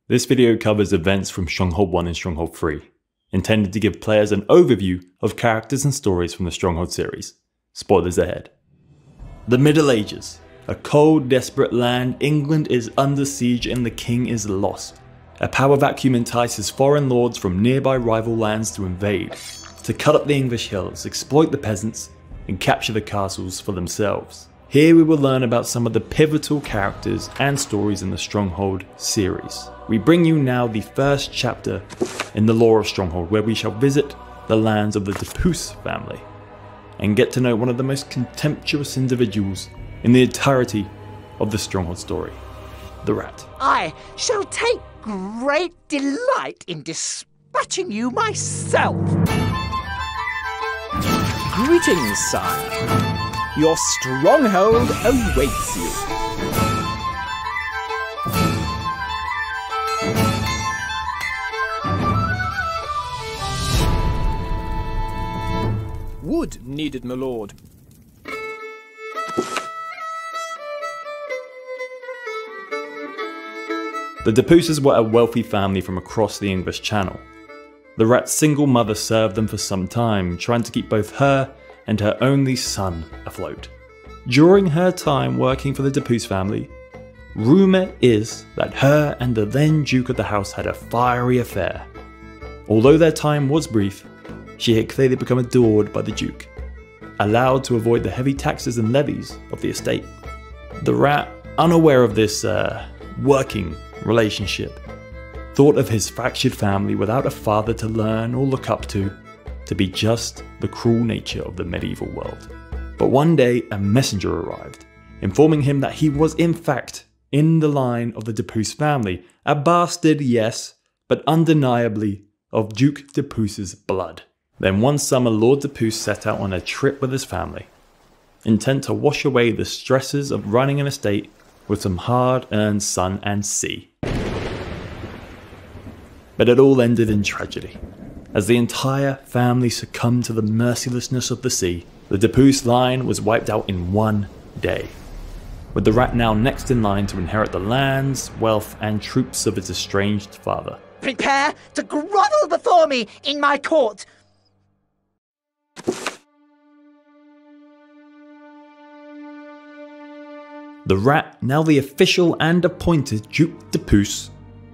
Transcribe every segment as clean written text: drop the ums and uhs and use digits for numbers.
This video covers events from Stronghold 1 and Stronghold 3, intended to give players an overview of characters and stories from the Stronghold series. Spoilers ahead. The Middle Ages. A cold, desperate land, England is under siege and the king is lost. A power vacuum entices foreign lords from nearby rival lands to invade, to cut up the English hills, exploit the peasants, and capture the castles for themselves. Here we will learn about some of the pivotal characters and stories in the Stronghold series. We bring you now the first chapter in the lore of Stronghold, where we shall visit the lands of the Depuce family and get to know one of the most contemptuous individuals in the entirety of the Stronghold story, the Rat. I shall take great delight in dispatching you myself. Greetings, sire. Your stronghold awaits you. Wood needed, my lord. The Depuces were a wealthy family from across the English Channel. The Rat's single mother served them for some time, trying to keep both her and her only son afloat. During her time working for the Depuce family, rumour is that her and the then Duke of the house had a fiery affair. Although their time was brief, she had clearly become adored by the Duke, allowed to avoid the heavy taxes and levies of the estate. The Rat, unaware of this working relationship, thought of his fractured family without a father to learn or look up to be just the cruel nature of the medieval world. But one day a messenger arrived, informing him that he was in fact in the line of the Depuce family, a bastard, yes, but undeniably of Duke Depuce's blood. Then one summer Lord Depuce set out on a trip with his family, intent to wash away the stresses of running an estate with some hard-earned sun and sea. But it all ended in tragedy. As the entire family succumbed to the mercilessness of the sea, the Depuce line was wiped out in one day, with the Rat now next in line to inherit the lands, wealth and troops of its estranged father. Prepare to grovel before me in my court. The Rat, now the official and appointed Duke Depuce,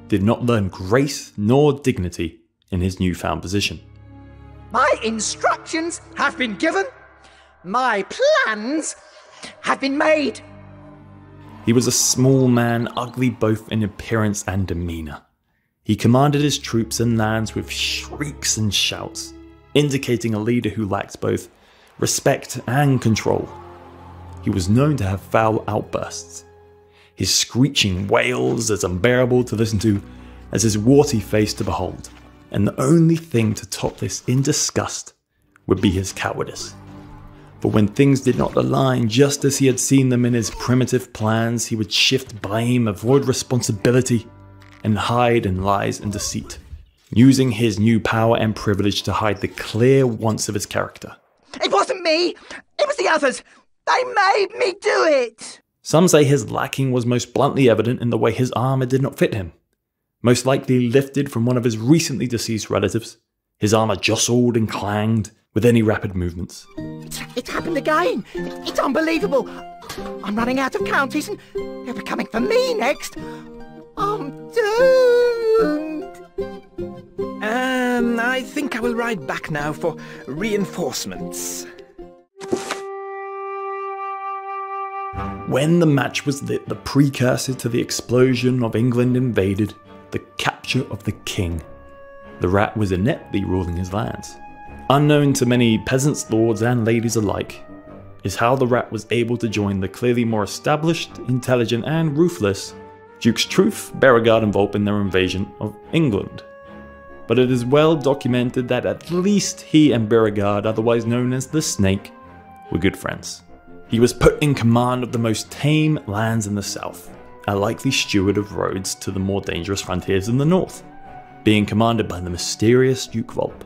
did not learn grace nor dignity in his newfound position. My instructions have been given. My plans have been made. He was a small man, ugly both in appearance and demeanour. He commanded his troops and lands with shrieks and shouts, indicating a leader who lacked both respect and control. He was known to have foul outbursts, his screeching wails as unbearable to listen to as his warty face to behold. And the only thing to top this in disgust would be his cowardice. For when things did not align just as he had seen them in his primitive plans, he would shift blame, avoid responsibility, and hide in lies and deceit, using his new power and privilege to hide the clear wants of his character. It wasn't me, it was the others. They made me do it. Some say his lacking was most bluntly evident in the way his armour did not fit him. Most likely lifted from one of his recently deceased relatives, his armour jostled and clanged with any rapid movements. It's happened again. It's unbelievable. I'm running out of counties and they'll be coming for me next. I'm doomed. I think I will ride back now for reinforcements. When the match was lit, the precursor to the explosion of England invaded, the capture of the king, the Rat was ineptly ruling his lands. Unknown to many peasants, lords and ladies alike, is how the Rat was able to join the clearly more established, intelligent and ruthless Dukes Truth, Beauregard and Volpe in their invasion of England. But it is well documented that at least he and Beauregard, otherwise known as the Snake, were good friends. He was put in command of the most tame lands in the south, a likely steward of roads to the more dangerous frontiers in the north, being commanded by the mysterious Duke Volpe.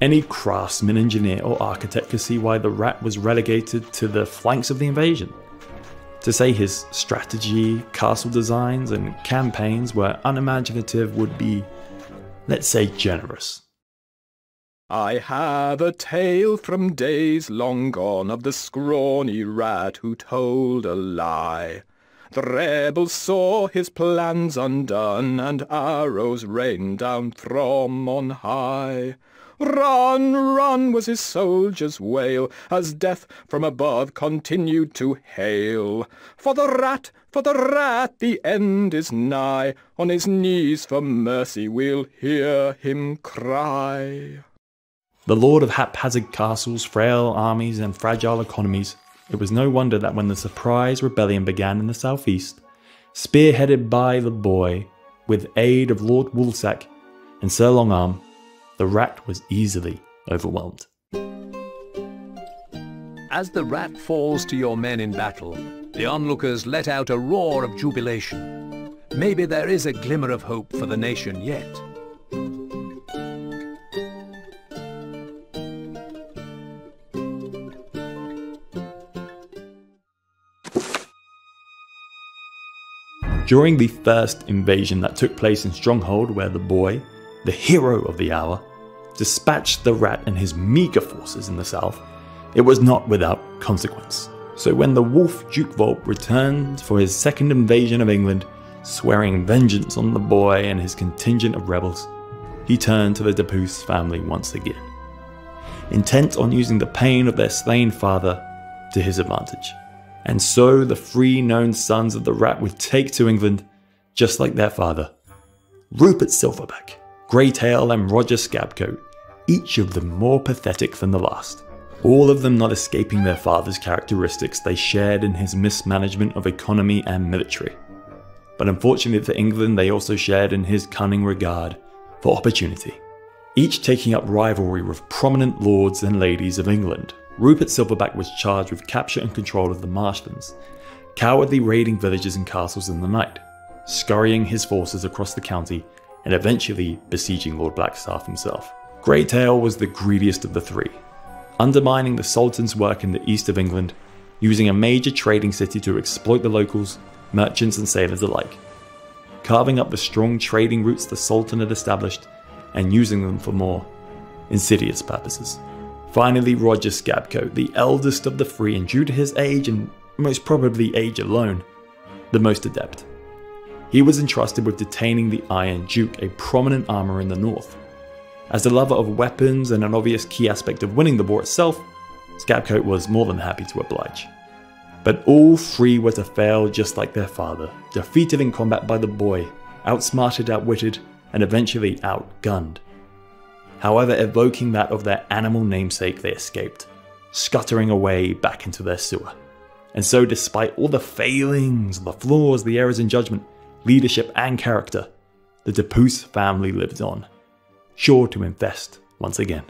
Any craftsman, engineer or architect could see why the Rat was relegated to the flanks of the invasion. To say his strategy, castle designs, and campaigns were unimaginative would be, let's say, generous. I have a tale from days long gone of the scrawny rat who told a lie. The rebels saw his plans undone, and arrows rained down from on high. Run, run was his soldiers' wail, as death from above continued to hail. For the rat, the end is nigh, on his knees for mercy we'll hear him cry. The lord of haphazard castles, frail armies, and fragile economies, it was no wonder that when the surprise rebellion began in the southeast, spearheaded by the boy, with aid of Lord Woolsack and Sir Longarm, the rat was easily overwhelmed. As the rat falls to your men in battle, the onlookers let out a roar of jubilation. Maybe there is a glimmer of hope for the nation yet. During the first invasion that took place in Stronghold, where the boy, the hero of the hour, dispatched the rat and his meagre forces in the south, it was not without consequence. So when the wolf Duke Volp returned for his second invasion of England, swearing vengeance on the boy and his contingent of rebels, he turned to the Depuce family once again, intent on using the pain of their slain father to his advantage. And so the three known sons of the rat would take to England, just like their father, Rupert Silverback, Greytail and Roger Scabcoat, each of them more pathetic than the last. All of them not escaping their father's characteristics they shared in his mismanagement of economy and military. But unfortunately for England, they also shared in his cunning regard for opportunity. Each taking up rivalry with prominent lords and ladies of England, Rupert Silverback was charged with capture and control of the marshlands, cowardly raiding villages and castles in the night, scurrying his forces across the county, and eventually besieging Lord Blackstaff himself. Greytail was the greediest of the three, undermining the Sultan's work in the east of England, using a major trading city to exploit the locals, merchants and sailors alike, carving up the strong trading routes the Sultan had established and using them for more insidious purposes. Finally, Roger Scabcoat, the eldest of the three, and due to his age and most probably age alone, the most adept. He was entrusted with detaining the Iron Duke, a prominent armourer in the north. As a lover of weapons and an obvious key aspect of winning the war itself, Scabcoat was more than happy to oblige. But all three were to fail just like their father, defeated in combat by the boy, outsmarted, outwitted, and eventually outgunned. However, evoking that of their animal namesake, they escaped, scuttering away back into their sewer. And so despite all the failings, the flaws, the errors in judgment, leadership and character, the Depuce family lived on, sure to infest once again.